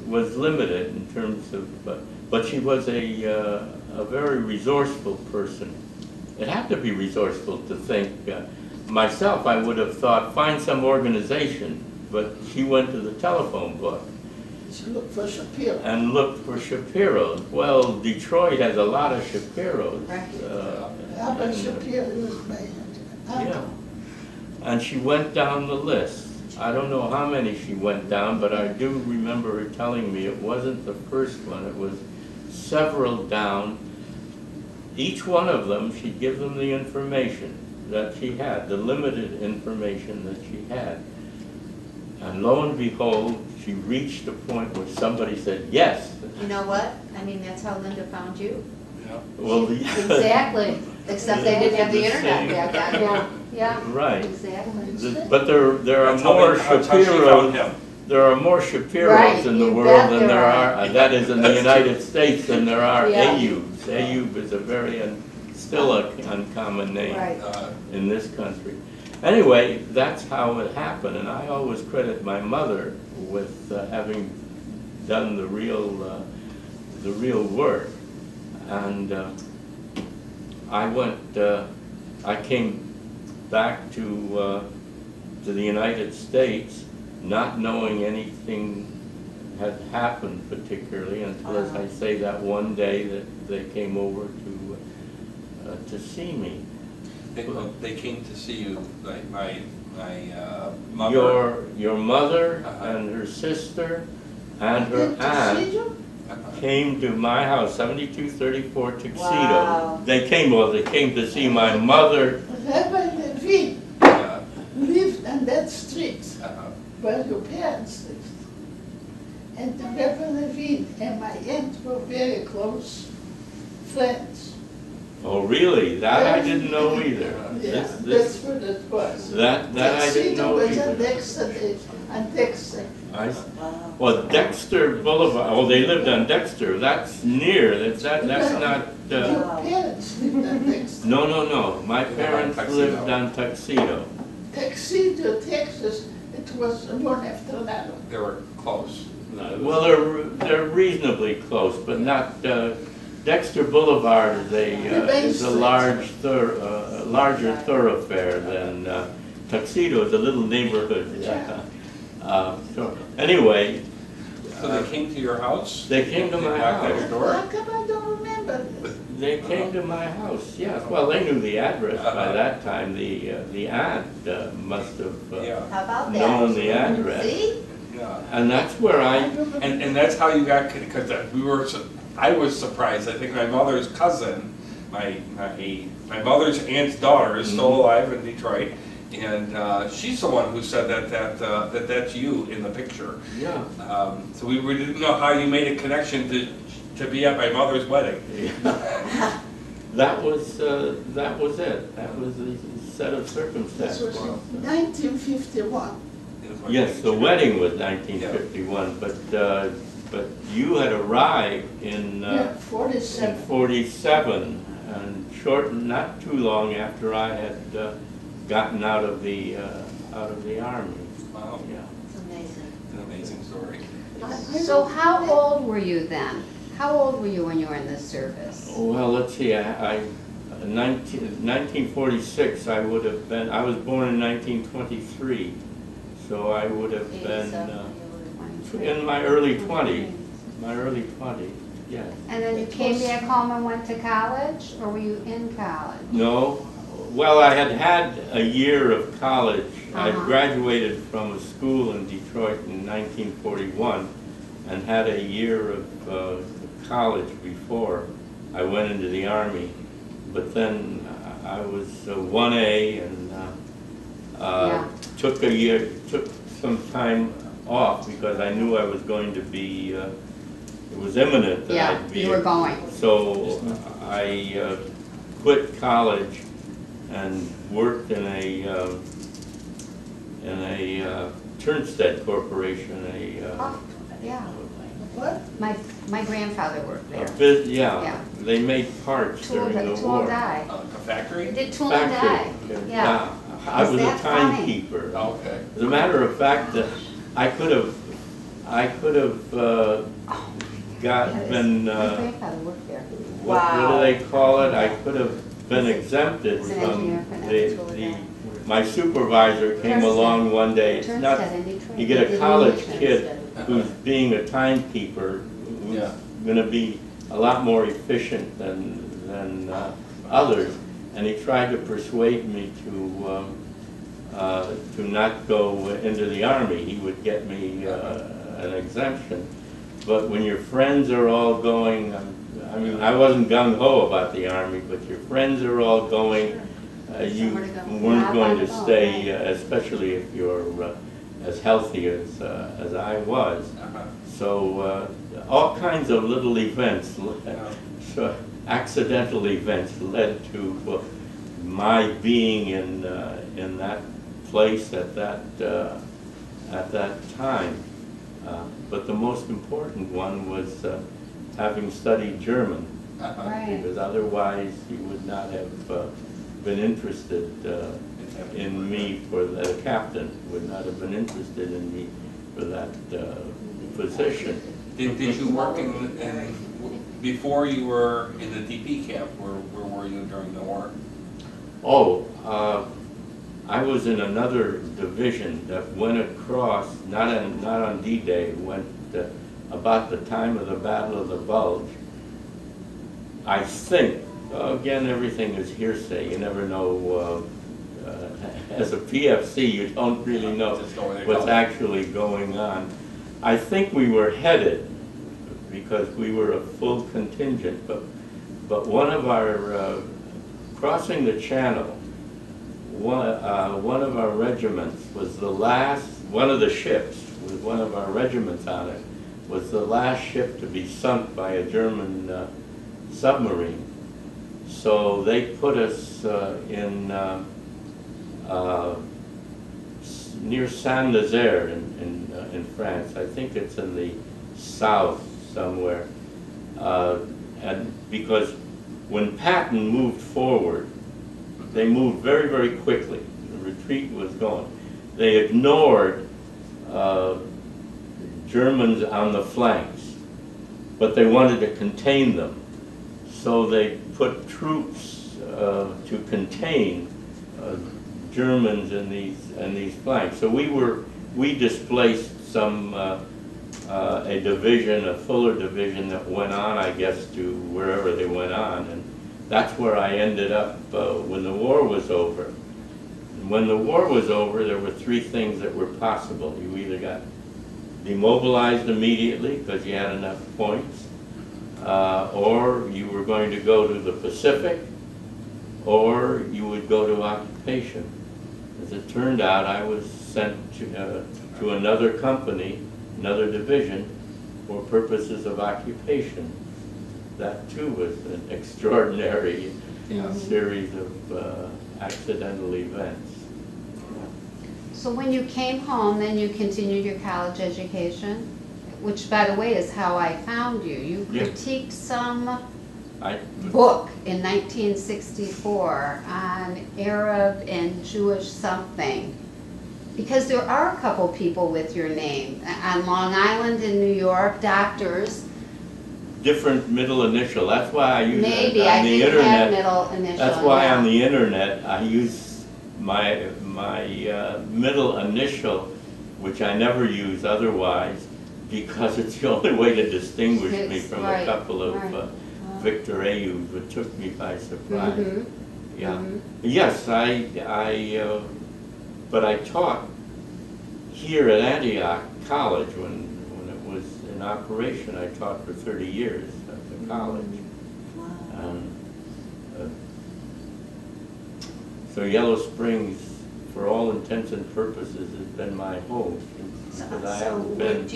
was limited in terms of, but she was a very resourceful person. It had to be resourceful to think. Myself, I would have thought, find some organization, but she went to the telephone book. She looked for Shapiro. And looked for Shapiro's. Well, Detroit has a lot of Shapiro's. Right. Albert Shapiro was my uncle. Yeah. And she went down the list. I don't know how many she went down, but I do remember her telling me it wasn't the first one. It was several down. Each one of them, she'd give them the information that she had, the limited information that she had. And lo and behold, she reached a point where somebody said, yes. You know what? I mean, that's how Linda found you. Yeah. Well, exactly. Except they didn't have the internet back then. Yeah. Yeah. Right. Exactly. But there are more Shapiros. There are more Shapiros in the world than there are. That is in the United States than there are Ayubs. Ayub is a very still an uncommon name in this country. Anyway, that's how it happened, and I always credit my mother with having done the real work. And I came back to the United States, not knowing anything had happened particularly until, as I say, that one day that they came over to see me. They came to see you, like my mother. Your mother and her sister and her aunt came to my house, 7234 Tuxedo. Wow. They came to see my mother. Rabbi Levine lived on that street where your parents lived. And the Rabbi Levine and my aunt were very close friends. Oh, really? That I didn't know either. Yeah, that's what it was. That I didn't know either. On Dexter. Well, Dexter Boulevard. Oh, they lived on Dexter. That's near. That's not. Your parents lived on Dexter. No. My parents lived on Tuxedo. Tuxedo, Texas. It was one after another. They were close. Well, they're reasonably close, but not. Dexter Boulevard is a larger thoroughfare than Tuxedo is a little neighborhood. So anyway. So they came to your house? They came to my house. How come I don't remember? They came to my house, yes. Well, they knew the address by that time. The aunt must have How about that? known the address. See? Yeah. And that's where And that's how you got, because I was surprised. I think my mother's cousin, my mother's aunt's daughter is still alive in Detroit, and she's the one who said that's you in the picture. Yeah. So we didn't know how you made a connection to be at my mother's wedding. Yeah. That was it. That was the set of circumstances. This was 1951. Yes, the wedding was 1951, but you had arrived in 47, and not too long after I had gotten out of the army. Wow. Yeah. It's amazing. It's an amazing story. So how old were you then? How old were you when you were in this service? Well, let's see. 1946. I would have been. I was born in 1923, so I would have been in my early 20s. My early 20s. Yes. And then you came back home and went to college, or were you in college? No. Well, I had a year of college. I graduated from a school in Detroit in 1941 and had a year of college before I went into the Army. But then I was 1A and took some time off because I knew I was going to be, it was imminent that I'd be. You were going. So I quit college and worked in a Turnstead Corporation. What? My grandfather worked there. They made parts during the Tool war. and die. A factory? They did tool and die. Yeah. I was a timekeeper. Okay. As a matter of fact, I could have been, My grandfather worked there. what do they call it? I could have been exempted He's an from engineer for that the, school the, there. my supervisor came Turnstead. along one day. It's not, Turnstead in Detroit. you get They a did college munitions. kid who's being a timekeeper, who's Yeah. gonna be a lot more efficient than others. And he tried to persuade me to not go into the Army. He would get me an exemption. But when your friends are all going, I mean, I wasn't gung-ho about the Army, but your friends are all going, you Somewhere to go. weren't going to Yeah, stay, right. especially if you're as healthy as I was. So all kinds of little events, so accidental events led to my being in that place at that time. But the most important one was having studied German, Right. because otherwise you would not have been interested in me for that. The captain would not have been interested in me for that position. Did you work before you were in the DP camp, where were you during the war? Oh, I was in another division that went across, not on D-Day, went about the time of the Battle of the Bulge. I think, again, everything is hearsay, you never know, as a PFC, you don't really know what's actually going on. I think we were headed, because we were a full contingent, but one of our, crossing the channel, one of our regiments was the last, one of the ships with one of our regiments on it, was the last ship to be sunk by a German submarine. So they put us near Saint-Nazaire in France. I think it's in the south somewhere. And because when Patton moved forward, they moved very, very quickly. The retreat was going. They ignored Germans on the flanks, but they wanted to contain them. So they put troops to contain Germans in these flanks. So we displaced some a division, a Fuller division that went on, I guess, to wherever they went on, and that's where I ended up when the war was over. And when the war was over, there were three things that were possible. You either got demobilized immediately because you had enough points, or you were going to go to the Pacific, or you would go to occupation. As it turned out, I was sent to another company, another division, for purposes of occupation. That too was an extraordinary series of accidental events. So when you came home, then you continued your college education, which, by the way, is how I found you. You critiqued some book in 1964 on Arab and Jewish something, because there are a couple people with your name on Long Island in New York, doctors. Different middle initial. That's why I use Maybe, on I the think internet. had middle initial. That's why yeah. on the internet I use my middle initial, which I never use otherwise, because it's the only way to distinguish me from a couple of Victor Ayub, who took me by surprise. Mm-hmm. Yeah. Mm-hmm. Yes, but I taught here at Antioch College when it was in operation. I taught for 30 years at the college. So Yellow Springs, for all intents and purposes, has been my home, because I haven't been